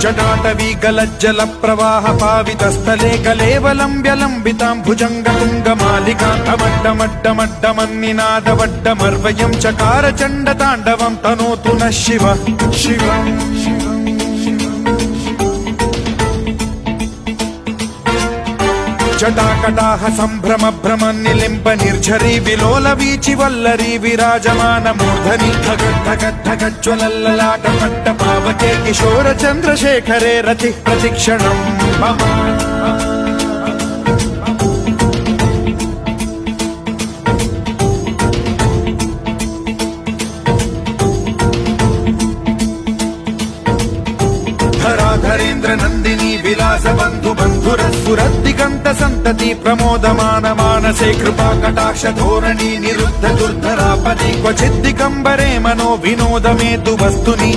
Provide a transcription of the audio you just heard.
जटाटवी गलज्जल प्रवाह पावितस्थले कलेवलम्ब्यलम्बितां भुजङ्गतुङ्गमालिकान्तमड्डमड्डमड्डमन्निनादवड्डमर्वयं चकार चण्डताण्डवं तनोतु नः शिवः शिवम् जटाकटाह सम्भ्रम भ्रम निलिम्ब निर्झरी विलोल वीचि वल्लरी विराजमान मूर्धनि धगद्धगद्धगज्ज्वलल्ललाट पट्ट पावके किशोर चन्द्रशेखरे रति प्रतिक्षणम् मम धराधरेन्द्र नन्दिनी विलास बन्धु बन्धुरस्फुरद्दिगन्त सन्तति प्रमोदमान मानसे कृपा कटाक्ष धोरणी निरुद्ध दुर्धरापदि क्वचिद्दिगम्बरे मनो विनोदमेतु वस्तुनि